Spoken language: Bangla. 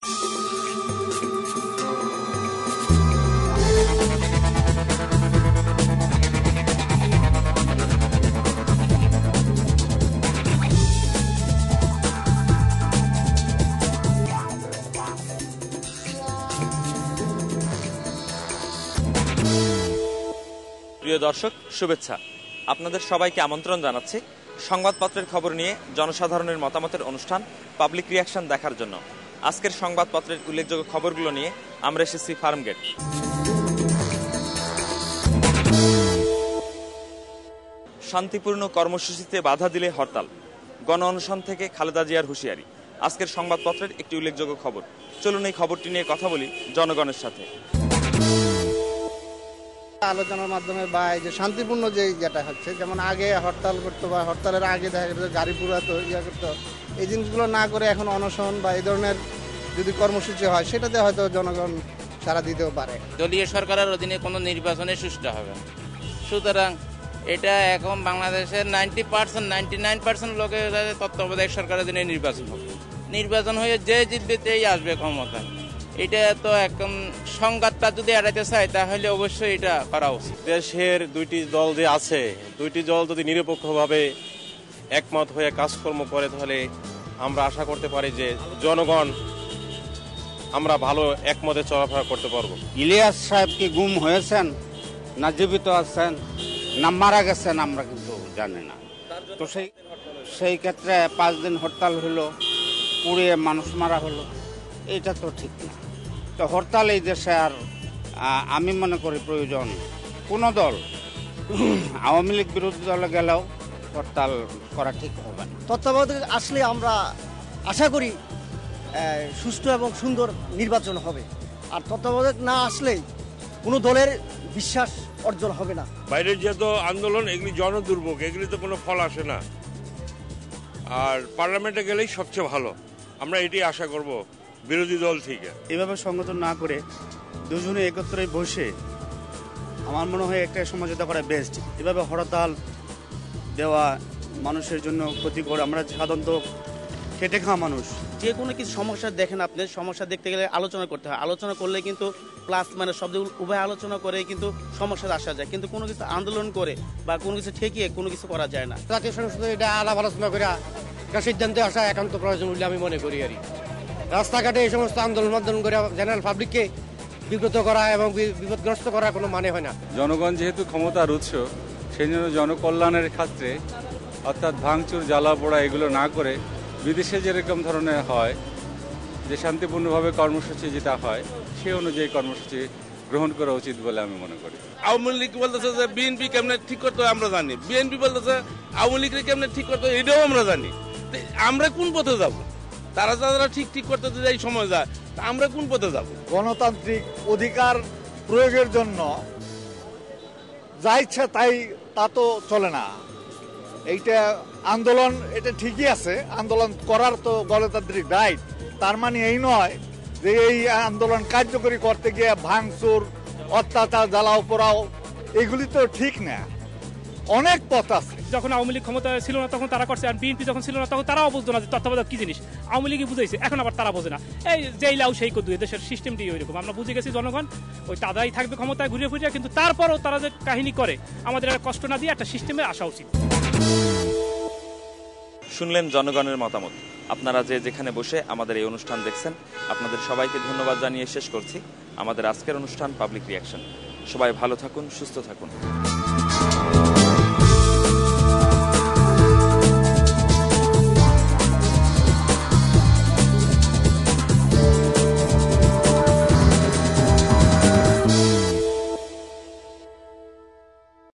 প্রিয় দর্শক, শুভেচ্ছা। আপনাদের সবাইকে আমন্ত্রণ জানাচ্ছি সংবাদপত্রের খবর নিয়ে জনসাধারণের মতামতের অনুষ্ঠান পাবলিক রিয়াকশন দেখার জন্য। আজকের সংবাদপত্রের উল্লেখযোগ্য খবরগুলো নিয়ে আমরা এসেছি ফার্মগেট। শান্তিপূর্ণ কর্মসূচিতে বাধা দিলে হরতাল, গণ অনশন থেকে খালেদা জিয়ার হুঁশিয়ারি আজকের সংবাদপত্রের একটি উল্লেখযোগ্য খবর। চলুন এই খবরটি নিয়ে কথা বলি জনগণের সাথে। আলোচনার মাধ্যমে বা এই যে শান্তিপূর্ণ যেটা হচ্ছে, যেমন আগে হরতাল করতো বা হরতালের আগে দেখা গেছে গাড়ি পুরাতো, করতো, এই জিনিসগুলো না করে এখন অনশন বা এই ধরনের যদি কর্মসূচি হয় সেটাতে হয়তো জনগণ সাড়া দিতেও পারে। দলীয় সরকারের অধীনে কোনো নির্বাচনে সুষ্ঠু হবে না, সুতরাং এটা এখন বাংলাদেশের 99% লোকের তত্ত্বাবধায়ক সরকারের অধীনে নির্বাচন হবে। নির্বাচন হয়ে যে জিতবে সেই আসবে ক্ষমতা। এটা তো এখন সংঘাতটা যদি এড়াইতে চায় তাহলে অবশ্যই এটা করা উচিত। দেশের দুইটি দল যে আছে, দুইটি দল যদি নিরপেক্ষভাবে একমত হয়ে কাজকর্ম করে তাহলে আমরা আশা করতে পারি যে জনগণ আমরা ভালো একমতে চলাফেরা করতে পারবো। ইলিয়াস সাহেব কি গুম হয়েছেন না জীবিত আছেন না মারা গেছেন আমরা কিন্তু জানি না। তো সেই ক্ষেত্রে 5 দিন হরতাল হলো, পুড়িয়ে মানুষ মারা হলো, এটা তো ঠিক না। তো হরতাল এই দেশে আর আমি মনে করি প্রয়োজন। কোনো দল আওয়ামী লীগ বিরোধী দলে গেলেও হরতাল করা ঠিক হবে না। তত্ত্বাবধায়ক আসলে আমরা আশা করি সুষ্ঠু এবং সুন্দর নির্বাচন হবে, আর তত্ত্বাবধায়ক না আসলেই কোনো দলের বিশ্বাস অর্জন হবে না। বাইরের যে তো আন্দোলন, এগুলি জনদুর্ভোগ, এগুলি তো কোনো ফল আসে না। আর পার্লামেন্টে গেলেই সবচেয়ে ভালো, আমরা এটি আশা করব বিরোধী দল থেকে। এভাবে সংগঠন না করে দুজনে একত্রে বসে আমার মনে হয় একটা সমঝোতা করা বেস্ট। এভাবে হরতাল দেওয়া মানুষের জন্য ক্ষতিকর। আমরা সাধারণত খেটে খাওয়া মানুষ, যে কোনো কিছু সমস্যা দেখেন, আপনি সমস্যা দেখতে গেলে আলোচনা করতে হয়। আলোচনা করলে কিন্তু প্লাস মানে শব্দ উভয় আলোচনা করে কিন্তু সমস্যা আসা যায়, কিন্তু কোনো কিছু আন্দোলন করে বা কোনো কিছু ঠেকিয়ে কোনো কিছু করা যায় না। জাতীয় সংসদে এটা আলাপ আলোচনা করে একটা সিদ্ধান্তে আসা একান্ত প্রয়োজন বলে আমি মনে করি। আর রাস্তাঘাটে এই সমস্ত আন্দোলন করে জেনারেল পাবলিককে বিব্রত করা এবং বিপদগ্রস্ত করার কোনো মানে হয় না। জনগণ যেহেতু ক্ষমতার উৎস, সেই জন্য জনকল্যাণের ক্ষেত্রে অর্থাৎ ভাঙচুর, জ্বালা পোড়া এগুলো না করে বিদেশে যেরকম ধরনের হয় যে শান্তিপূর্ণভাবে কর্মসূচি যেটা হয় সেই অনুযায়ী কর্মসূচি গ্রহণ করা উচিত বলে আমি মনে করি। আওয়ামী লীগ বলতেছে যে বিএনপি কেমনে ঠিক করতে হয় আমরা জানি, বিএনপি বলতেছে আওয়ামী লীগকে কেমনে ঠিক করতে হয় এটাও আমরা জানি। আমরা কোন পথে যাব? তারা যারা ঠিক করতে যাই সময় যায়, আমরা কোন পথে যাব? গণতান্ত্রিক অধিকার প্রয়োগের জন্য যা ইচ্ছা তাই তা তো চলে না। এইটা আন্দোলন, এটা ঠিকই আছে, আন্দোলন করার তো গণতান্ত্রিক রাইট। তার মানে এই নয় যে এই আন্দোলন কার্যকরী করতে গিয়ে ভাঙচুর, অত্যাচার, জ্বালাও পোড়াও এগুলি তো ঠিক না। অনেক পথ আছে। যখন আওয়ামী লীগ ক্ষমতা ছিল না তখন তারা করছে, আর বিএনপি যখন ছিল না তখন তারাও বুঝতো না যে তত্ত্বাবধায়ক কি জিনিস। আওয়ামী লীগই বুঝাইছে, এখন আবার তারা বোঝে না। এই যেই লাউ সেই কদ্দু, দেশের সিস্টেমটি ওইরকম। আমরা বুঝে গেছি জনগণ ওই তারাই থাকবে ক্ষমতায় ঘুরে ফিরে, কিন্তু তারপরও তারা যে কাহিনী করে আমাদের একটা কষ্ট না দিয়ে একটা সিস্টেমে আসা উচিত। শুনলেন জনগণের মতামত। আপনারা যে যেখানে বসে আমাদের এই অনুষ্ঠান দেখছেন, আপনাদের সবাইকে ধন্যবাদ জানিয়ে শেষ করছি আমাদের আজকের অনুষ্ঠান পাবলিক রিয়াকশন। সবাই ভালো থাকুন, সুস্থ থাকুন।